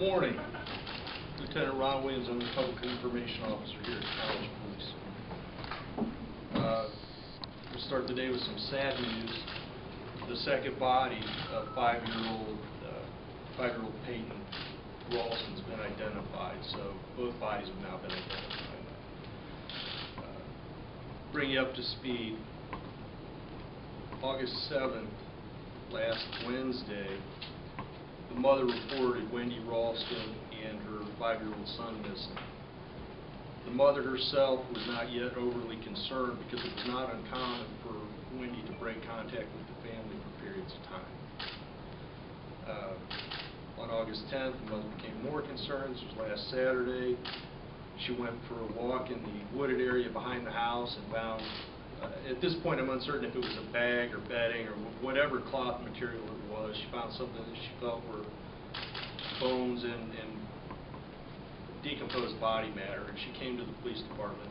Morning. Lieutenant Ron Williams, I'm the Public Information Officer here at Tallmadge Police. We'll start the day with some sad news. The second body of five-year-old Peyton Ralston has been identified, so both bodies have now been identified. Bring you up to speed. August 7th, last Wednesday, the mother reported Wendy Ralston and her 5-year-old son missing. The mother herself was not yet overly concerned because it was not uncommon for Wendy to break contact with the family for periods of time. On August 10th, the mother became more concerned. This was last Saturday. She went for a walk in the wooded area behind the house and found, at this point I'm uncertain if it was a bag or bedding or whatever cloth material it was. She found something that she felt were bones and decomposed body matter, and she came to the police department.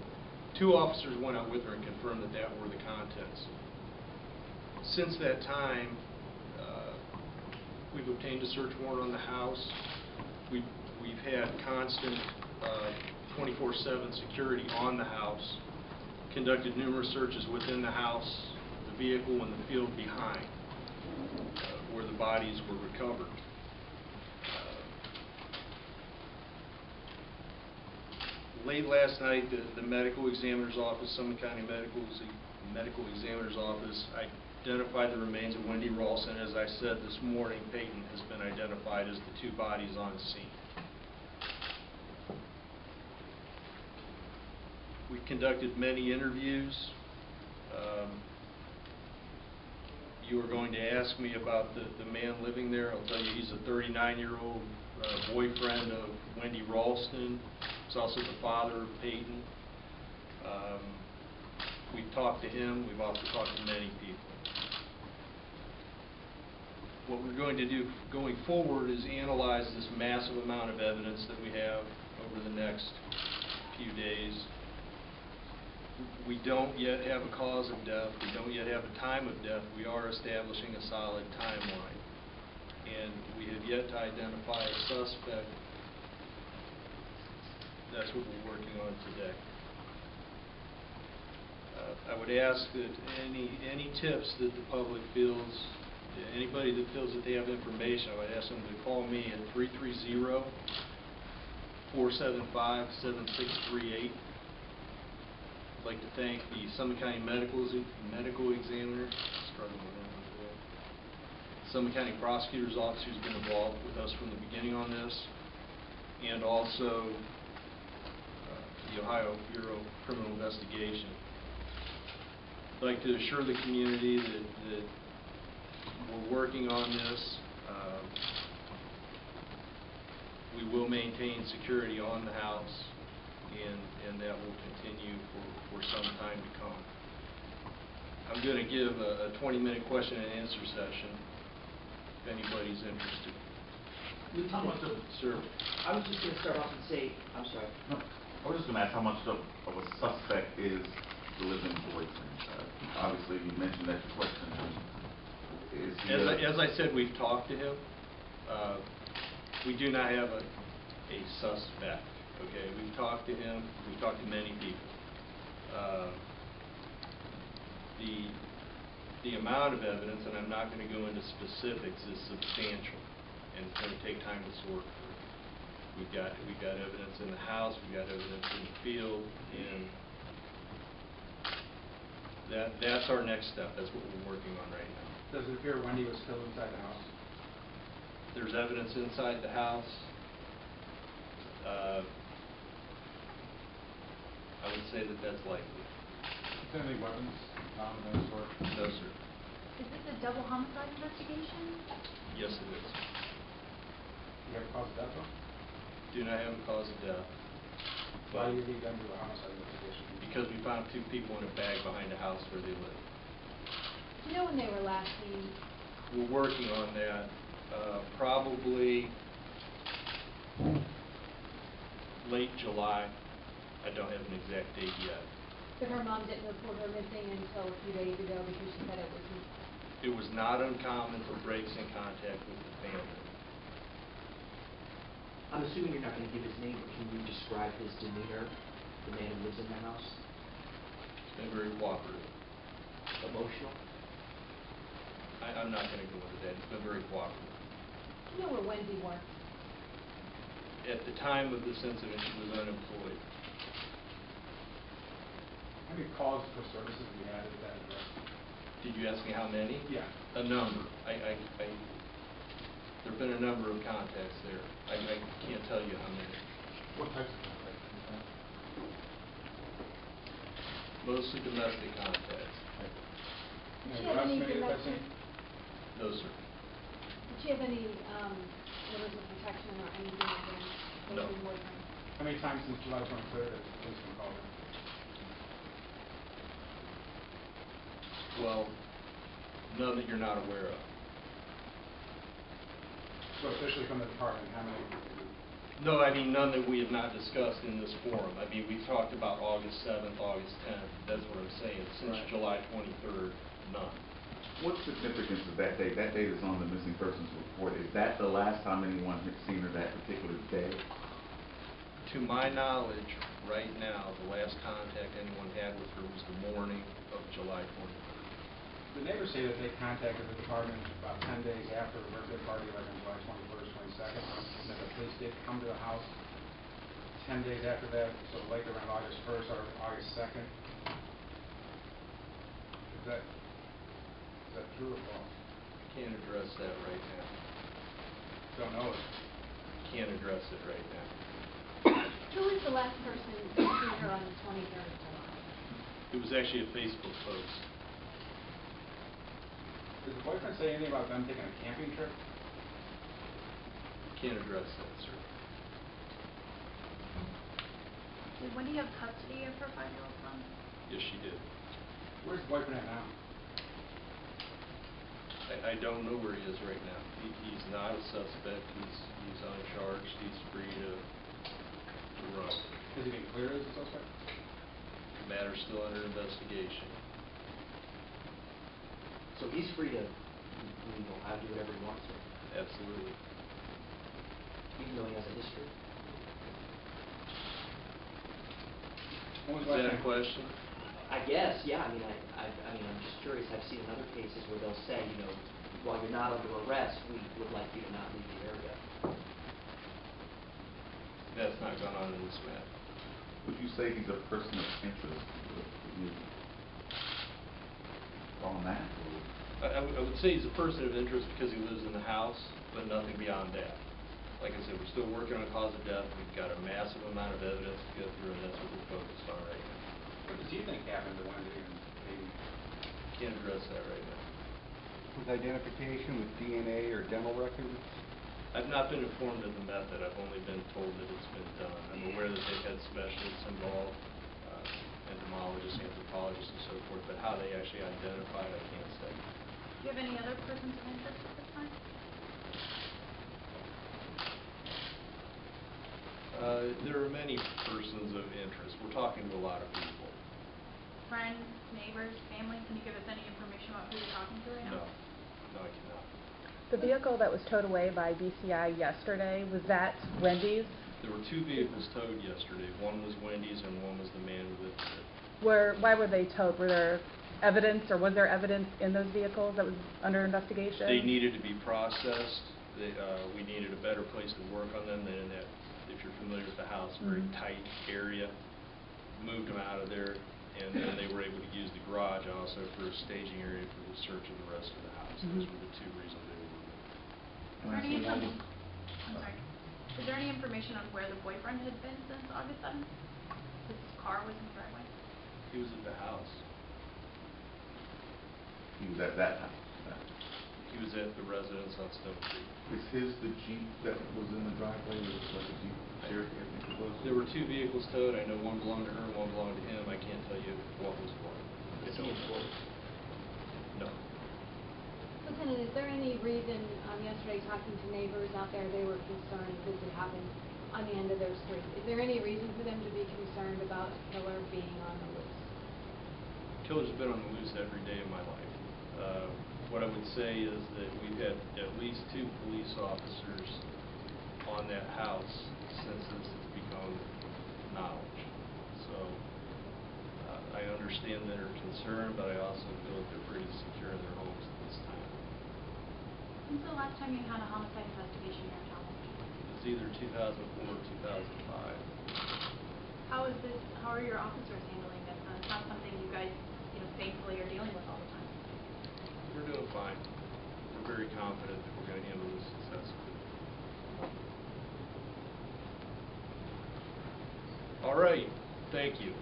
2 officers went out with her and confirmed that that were the contents. Since that time, we've obtained a search warrant on the house. We've had constant 24/7 security on the house, conducted numerous searches within the house, the vehicle, and the field behind, where the bodies were recovered. Late last night, the medical examiner's office, Summit County Medical Examiner's Office, identified the remains of Wendy Ralston. As I said this morning, Peyton has been identified as the 2 bodies on scene. We've conducted many interviews. You were going to ask me about the man living there. I'll tell you, he's a 39-year-old boyfriend of Wendy Ralston. He's also the father of Peyton. We've talked to him. We've also talked to many people. What we're going to do going forward is analyze this massive amount of evidence that we have over the next few days. We don't yet have a cause of death. We don't yet have a time of death. We are establishing a solid timeline. And we have yet to identify a suspect. That's what we're working on today. I would ask that any tips that the public feels, anybody that feels that they have information, I would ask them to call me at 330-475-7638. I'd like to thank the Summit County Medical Examiner, Summit County Prosecutor's Office, who's been involved with us from the beginning on this, and also the Ohio Bureau of Criminal Investigation. I'd like to assure the community that we're working on this. We will maintain security on the house, and that will continue for some time to come. I'm going to give a 20-minute question and answer session if anybody's interested. Lieutenant, sir. I was just going to start off and say, I'm sorry. No, I was just going to ask how much of a suspect is the living boyfriend. Obviously, you mentioned that your question is. As I said, we've talked to him. We do not have a suspect. Okay, we've talked to him. We've talked to many people. The amount of evidence, and I'm not going to go into specifics, is substantial, and it's going to take time to sort through. We've got evidence in the house. We've got evidence in the field, and that's our next step. That's what we're working on right now. Does it appear Wendy was still inside the house? There's evidence inside the house. I would say that that's likely. Is there any weapons found in the store? No, sir. Is this a double homicide investigation? Yes, it is. Do you have a cause of death, though? Do not have a cause of death. Why do you need them to do a homicide investigation? Because we found 2 people in a bag behind a house where they live. Do you know when they were last seen? We're working on that. Probably late July. I don't have an exact date yet. But her mom didn't report her missing until a few days ago because she said it was not uncommon for breaks in contact with the family. I'm assuming you're not going to give his name, but can you describe his demeanor, the man who lives in the house? He's been very cooperative. Emotional? I'm not going to go into that. He's been very cooperative. Do you know where Wendy works? At the time of this incident, she was unemployed. How many calls for services have you had at that address? Did you ask me how many? Yeah. A number. There've been a number of contacts there. I can't tell you how many. What types of contacts? Mostly domestic contacts. Did she have any domestic? No, sir. Did she have any orders of protection or anything against No. her boyfriend? How many times since July 23rd has the police been called in? Well, none that you're not aware of. So officially from the department, how many? No, I mean, none that we have not discussed in this forum. I mean, we talked about August 7th, August 10th. That's what I'm saying. Since Right. July 23rd, none. What's the significance of that date? That date is on the missing persons report. Is that the last time anyone had seen her that particular day? To my knowledge, right now, the last contact anyone had with her was the morning of July 23rd. The neighbors say that they contacted the department about 10 days after the birthday party, like on July 21st, 22nd, and that the police did come to the house 10 days after that, so like around August 1st or August 2nd. Is that true or false? Can't address that right now. Don't know it. Can't address it right now. Who was the last person to see her on the 23rd of July? It was actually a Facebook post. Did the boyfriend say anything about them taking a camping trip? Can't address that, sir. Did Wendy have custody of her 5-year-old son? Yes, she did. Where's the boyfriend at now? I don't know where he is right now. He's not a suspect. He's uncharged. He's free to run. Has he been cleared as a suspect? The matter's still under investigation. So he's free to, do whatever he wants to, Absolutely. even though he has a history? When was Is the last that a time- question? I guess, yeah. I mean, I'm just curious. I've seen in other cases where they'll say, while you're not under arrest, we would like you to not leave the area. That's not gone on in this matter. Would you say he's a person of interest? Would you call him that? Or? I would say he's a person of interest because he lives in the house, but nothing beyond that. Like I said, we're still working on cause of death. We've got a massive amount of evidence to go through, and that's what we're focused on right now. What does he think happened to Wendy and Peyton? Can't address that right now. With identification, with DNA or dental records? I've not been informed of the method. I've only been told that it's been done. I'm aware that they've had specialists involved, entomologists, anthropologists, and so forth, but how they actually identify it, I can't say. Do you have any other persons of interest at this time? There are many persons of interest. We're talking to a lot of people. Friends, neighbors, family? Can you give us any information about who you're talking to right now? No, I cannot. The vehicle that was towed away by BCI yesterday, was that Wendy's? There were two vehicles towed yesterday. One was Wendy's and one was the man who lived there. Why were they towed? Were there evidence, or was there evidence in those vehicles that was under investigation? They needed to be processed. We needed a better place to work on them than in that, if you're familiar with the house, very tight area. Moved them out of there, and then they were able to use the garage also for a staging area for the search of the rest of the house. Those were the two reasons they were moved. Is there any I'm sorry. Is there any information on where the boyfriend had been since August 7th? His car was in the driveway? He was at the house. He was at that house. He was at the residence on Stone Creek. Is his the Jeep that was in the driveway? It was like a Jeep Cherokee, I think it was. There were two vehicles towed. I know one belonged to her, one belonged to him. I can't tell you what was what. Is he employed? No. Lieutenant, is there any reason, yesterday talking to neighbors out there, they were concerned this had happened on the end of their street. Is there any reason for them to be concerned about a killer being on the loose? Killer's been on the loose every day of my life. What I would say is that we've had at least two police officers on that house since this has become knowledge. So I understand their concern, but I also feel that they're pretty secure in their homes at this time. When's the last time you had a homicide investigation here in Tallmadge? It was either 2004 or 2005. How are your officers handling this? It's not something you guys, thankfully are dealing with all the time. We're doing fine. We're very confident that we're going to handle this successfully. All right. Thank you.